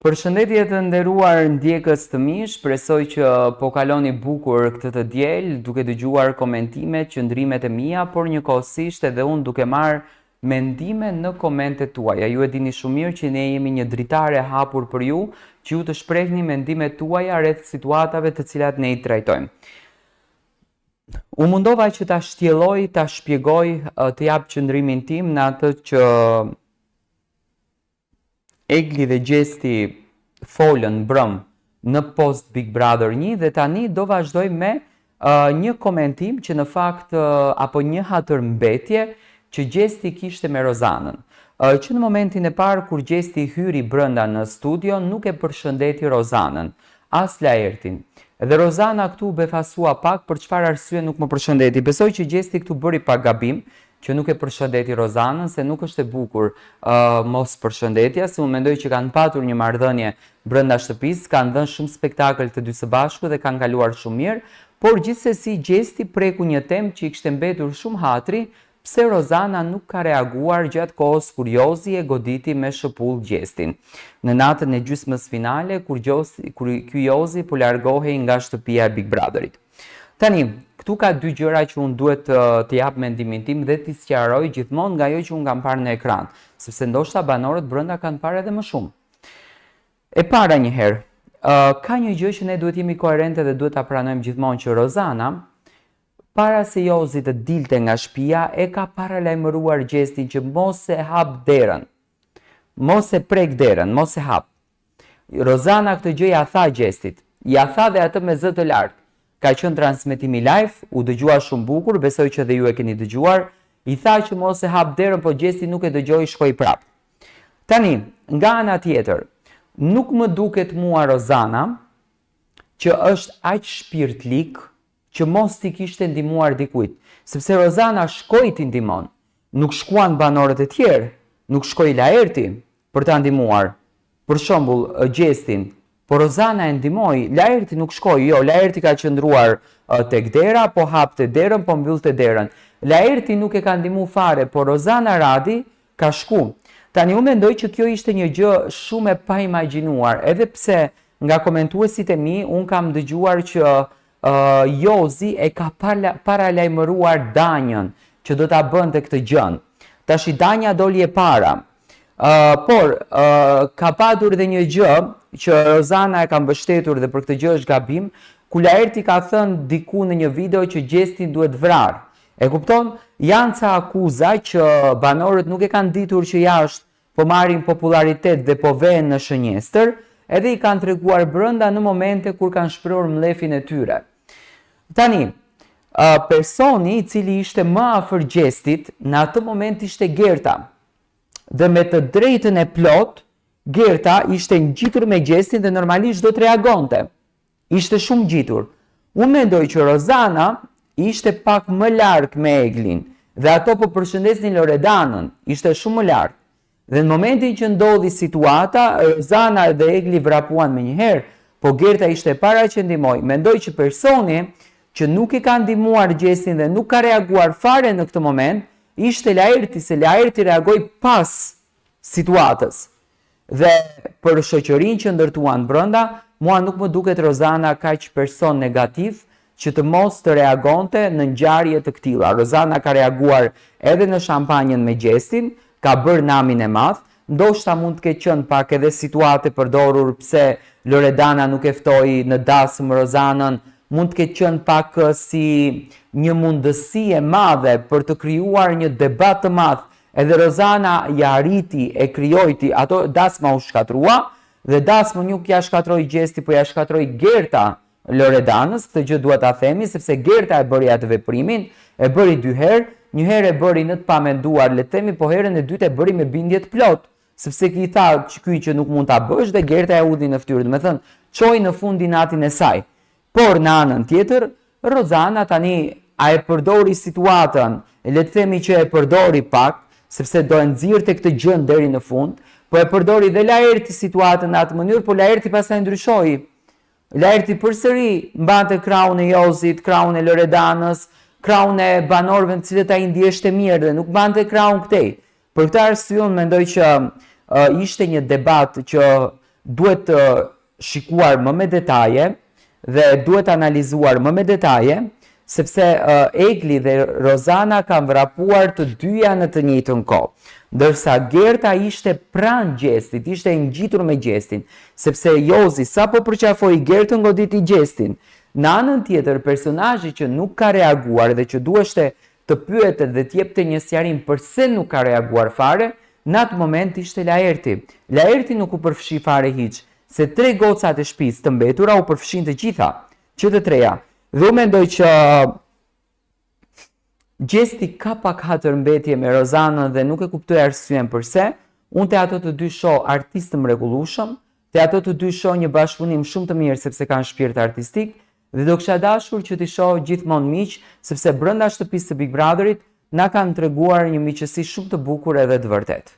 Përshëndetje të nderuar ndjekës të mi, shpresoj që po kaloni bukur këtë të diel, duke dëgjuar komentimet, qëndrimet e mia, por njëkohësisht edhe unë duke marrë mendime në komentet tuaja. Ju e dini shumë mirë që ne jemi një dritare hapur për ju, që ju të shprehni mendimet tuaja rreth situatave të cilat ne i trajtojmë. U mundova që ta shtjelloj, ta shpjegoj, të jap qëndrimin tim në atë që Egli dhe Gjesti folën brëm në post Big Brother 1 dhe tani do vazhdoj me një komentim që në fakt apo një hatërmbetje që Gjesti kishte me Rozanën. Që në momentin e parë kur Gjesti hyri brenda në studio nuk e përshëndeti Rozanën, as Laertin. Dhe Rozana këtu befasua pak për çfarë arsye nuk më përshëndeti. Besoj që Gjesti këtu bëri pak gabim, që nuk e përshëndeti Rozanën, se nuk është e bukur mos përshëndetja, se unë mendoj që kanë patur një marrëdhënie brenda shtëpisë, kanë dhënë shumë spektakël të dy së bashku dhe kanë kaluar shumë mirë, por gjithsesi Gjesti preku një temë që i kishte mbetur shumë hatri, pse Rozana nuk ka reaguar gjatë kohës kur Jozi e goditi me shëpull Gjestin. Në natën e gjysmës finale, kur ky Jozi po largohej nga shtëpia e Big Brotherit. Tani, këtu ka dy gjëra që unë duhet të jap mendimin tim dhe t'i sqaroj gjithmonë nga ajo që unë kam parë në ekran, sepse ndoshta banorët brenda kanë parë edhe më shumë. E para një herë, ka një gjë që ne duhet jemi koherente dhe duhet ta pranojmë gjithmonë që Rozana, para se Jozi të dilte nga shtëpia, e ka paralajmëruar Gjestin që mos e hap derën, mos e prek derën, mos e hap. Rozana këtë gjë ja tha Gjestit, ja tha dhe atë me zë të lartë. Ka qenë transmetimi live, u dëgjua shumë bukur, besoj që dhe ju e keni dëgjuar, i tha që mos e hap derën, po Gjesti nuk e dëgjoi, shkoi prap. Tani, nga ana tjetër, nuk më duket mua Rozana që është aq shpirtlik që mos t'i kishte ndihmuar dikujt, sepse Rozana shkoi t'i ndihmon, nuk shkuan banorët e tjerë, nuk shkoi Laerti për ta ndihmuar. Për shembull, Gjestin, por Rozana e ndihmoi, Laerti nuk shkoi, jo, Laerti ka qëndruar tek dera, po hapte derën, po mbyllte derën. Laerti nuk e ka ndihmuar fare, por Rozana Radi ka shku. Tani unë mendoj që kjo ishte një gjë shumë e paimagjinuar, edhe pse nga komentuesit e mi unë kam dëgjuar që Jozi e ka paralajmëruar Danjën që do ta bënte këtë gjën. Tash Danja doli e para. Por ka patur dhe një gjë që Rozana e ka mbështetur dhe për këtë gjë është gabim, ku Laerti ka thënë diku në një video që Gjestin duhet vrarë. E kupton? Janë ca akuza që banorët nuk e kanë ditur që jashtë po marrin popularitet dhe po vehen në shënjestër, edhe i kanë treguar brenda në momente kur kanë shprehur mlefin e tyre. Tani, personi i cili ishte më afër Gjestit në atë moment ishte Gerta. Dhe me të drejtën e plot, Gerta ishte ngjitur me Gjestin dhe normalisht do të reagonte. Ishte shumë ngjitur. Unë mendoj që Rozana ishte pak më larg me Eglin dhe ato po përshëndesnin Loredanën, ishte shumë më larg. Dhe në momentin që ndodhi situata, Rozana dhe Egli vrapuan me njëherë, po Gerta ishte para që ndihmoi. Mendoj që personi që nuk i ka ndihmuar Gjestin dhe nuk ka reaguar fare në këtë moment, ishte Laerti, se Laerti reagoi pas situatës. Dhe për shoqërinë që ndërtuan brenda, mua nuk më duket Rozana kaq person negativ që të mos të reagonte në ngjarje të këtilla. Rozana ka reaguar edhe në shampanjën me Gjestin, ka bërë namin e madh, ndoshta mund të ketë qenë pak edhe situate përdorur pse Loredana nuk e ftoi në dasëm Rozanën, mund të ketë qenë pak si një mundësi e madhe për të krijuar një debat të madh. Edhe Rozana ja arriti e krijoi ato dasma u shkatrua dhe dasma nuk ja shkatroi Gjesti, po ja shkatroi Gerta Loredanës, këtë gjë dua ta themi sepse Gerta e bëri atë veprimin, e bëri dy herë, një herë e bëri në të pamenduar, le të themi, po herën e dytë e bëri me bindje të plot, sepse ki tha ky që nuk mund ta bësh dhe Gerta e udhi në fytyrë, do të thënë, çoi në fund natin e saj. Por në anën tjetër, Rozana tani a e përdori situatën, le të themi që e përdori pak, sepse do e nxirrte këtë gjë deri në fund, po e përdori dhe Laerti situatën në atë mënyrë, po Laerti pastaj ndryshoi. Laerti përsëri mbante krahun e Jozit, krahun e Loredanës, krahun e banorëve në cilët ai ndjeshte mirë dhe nuk mbante krahun këtej. Për këtë arsye unë mendoj që ishte një debat që duhet shikuar më me detaje dhe duhet analizuar më me detaje, sepse Egli dhe Rozana kanë vrapuar të dyja në të njëjtën kohë. Ndërsa Gerta ishte pranë Gjestit, ishte ngjitur me Gjestin, sepse Jozi sa po përqafoi Gertën goditi Gjestin. Në anën tjetër, personazhi që nuk ka reaguar dhe që duheshte të pyetet dhe të jepte një sqarim pse nuk ka reaguar fare, në atë moment ishte Laerti. Laerti nuk u përfshi fare hiç, se 3 gocat e shtëpisë të mbetura u përfshin të gjitha, që të treja. Dhe u mendoj që Gjesti ka pak hatërmbetje me Rozanën dhe nuk e kuptoj arsyen përse. Unë te ato të dy shoh artistë mrekullueshëm, te ato të dy shoh një bashkëpunim shumë të mirë sepse kanë shpirt artistik dhe do kisha dashur që t'i shoh gjithmonë miq, sepse brenda shtëpisë së Big Brotherit na kanë treguar një miqësi shumë të bukur edhe të vërtetë.